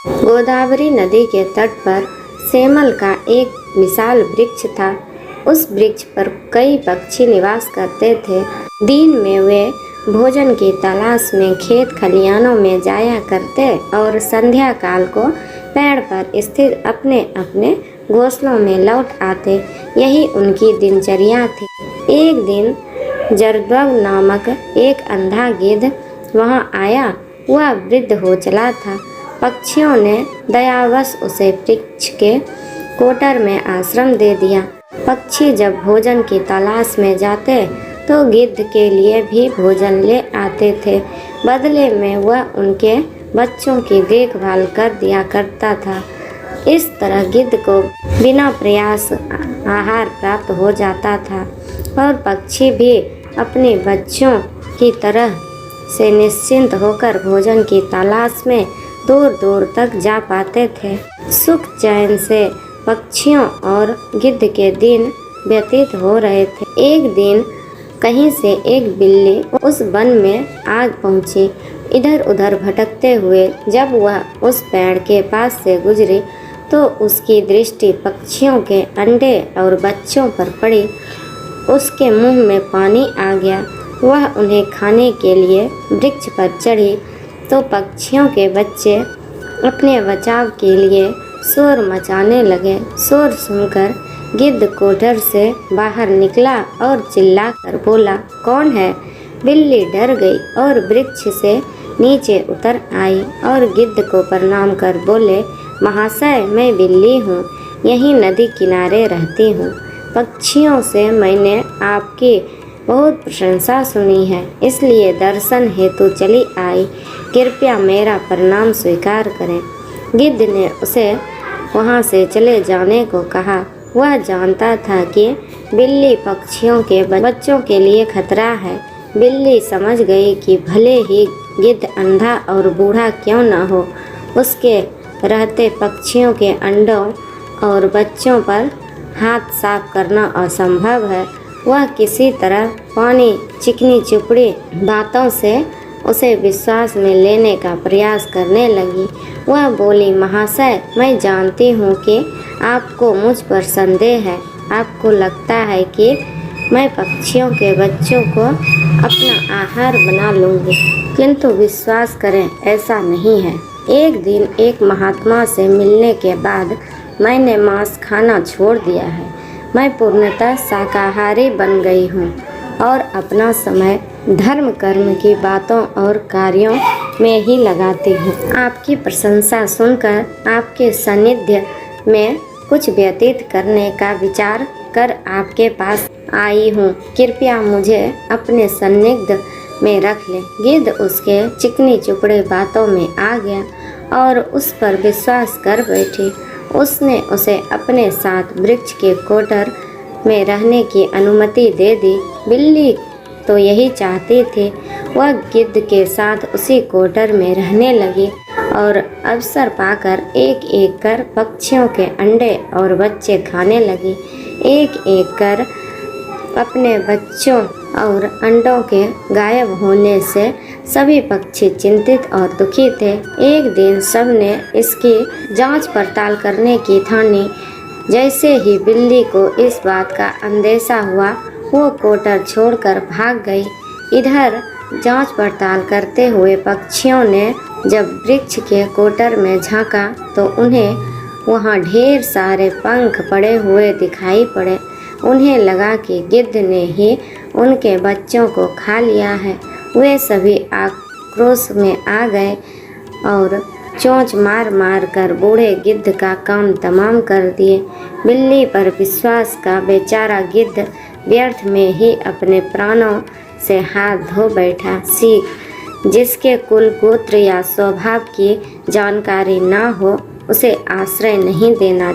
गोदावरी नदी के तट पर सेमल का एक विशाल वृक्ष था। उस वृक्ष पर कई पक्षी निवास करते थे। दिन में वे भोजन की तलाश में खेत खलिहानों में जाया करते और संध्या काल को पेड़ पर स्थित अपने अपने घोंसलों में लौट आते। यही उनकी दिनचर्या थी। एक दिन जरद्वग नामक एक अंधा गिद्ध वहां आया। वह वृद्ध हो चला था। पक्षियों ने दयावश उसे वृक्ष के कोटर में आश्रम दे दिया। पक्षी जब भोजन की तलाश में जाते तो गिद्ध के लिए भी भोजन ले आते थे। बदले में वह उनके बच्चों की देखभाल कर दिया करता था। इस तरह गिद्ध को बिना प्रयास आहार प्राप्त हो जाता था और पक्षी भी अपने बच्चों की तरह से निश्चिंत होकर भोजन की तलाश में दूर दूर तक जा पाते थे। सुख चैन से पक्षियों और गिद्ध के दिन व्यतीत हो रहे थे। एक दिन कहीं से एक बिल्ली उस वन में आ पहुंची। इधर उधर भटकते हुए जब वह उस पेड़ के पास से गुजरी तो उसकी दृष्टि पक्षियों के अंडे और बच्चों पर पड़ी। उसके मुंह में पानी आ गया। वह उन्हें खाने के लिए वृक्ष पर चढ़ी तो पक्षियों के बच्चे अपने बचाव के लिए शोर मचाने लगे। शोर सुनकर गिद्ध कोठर से बाहर निकला और चिल्लाकर बोला, कौन है? बिल्ली डर गई और वृक्ष से नीचे उतर आई और गिद्ध को प्रणाम कर बोले, महाशय, मैं बिल्ली हूँ, यहीं नदी किनारे रहती हूँ। पक्षियों से मैंने आपकी बहुत प्रशंसा सुनी है, इसलिए दर्शन हेतु चली आई। कृपया मेरा प्रणाम स्वीकार करें। गिद्ध ने उसे वहाँ से चले जाने को कहा। वह जानता था कि बिल्ली पक्षियों के बच्चों के लिए खतरा है। बिल्ली समझ गई कि भले ही गिद्ध अंधा और बूढ़ा क्यों न हो, उसके रहते पक्षियों के अंडों और बच्चों पर हाथ साफ करना असंभव है। वह किसी तरह पानी चिकनी चुपड़ी बातों से उसे विश्वास में लेने का प्रयास करने लगी। वह बोली, महाशय, मैं जानती हूँ कि आपको मुझ पर संदेह है। आपको लगता है कि मैं पक्षियों के बच्चों को अपना आहार बना लूँगी, किंतु विश्वास करें, ऐसा नहीं है। एक दिन एक महात्मा से मिलने के बाद मैंने मांस खाना छोड़ दिया है। मैं पूर्णतः शाकाहारी बन गई हूँ और अपना समय धर्म कर्म की बातों और कार्यों में ही लगाती हूँ। आपकी प्रशंसा सुनकर आपके सानिध्य में कुछ व्यतीत करने का विचार कर आपके पास आई हूँ। कृपया मुझे अपने सानिध्य में रख लें। गिद्ध उसके चिकनी चुपड़े बातों में आ गया और उस पर विश्वास कर बैठी। उसने उसे अपने साथ वृक्ष के कोटर में रहने की अनुमति दे दी। बिल्ली तो यही चाहती थी। वह गिद्ध के साथ उसी कोटर में रहने लगी और अवसर पाकर एक एक कर पक्षियों के अंडे और बच्चे खाने लगी। एक एक कर अपने बच्चों और अंडों के गायब होने से सभी पक्षी चिंतित और दुखी थे। एक दिन सबने इसकी जांच पड़ताल करने की ठानी। जैसे ही बिल्ली को इस बात का अंदेशा हुआ, वो कोटर छोड़कर भाग गई। इधर जांच पड़ताल करते हुए पक्षियों ने जब वृक्ष के कोटर में झांका तो उन्हें वहाँ ढेर सारे पंख पड़े हुए दिखाई पड़े। उन्हें लगा कि गिद्ध ने ही उनके बच्चों को खा लिया है। वे सभी आक्रोश में आ गए और चोंच मार मार कर बूढ़े गिद्ध का काम तमाम कर दिए। बिल्ली पर विश्वास का बेचारा गिद्ध व्यर्थ में ही अपने प्राणों से हाथ धो बैठा। सीख, जिसके कुल गोत्र या स्वभाव की जानकारी ना हो, उसे आश्रय नहीं देना।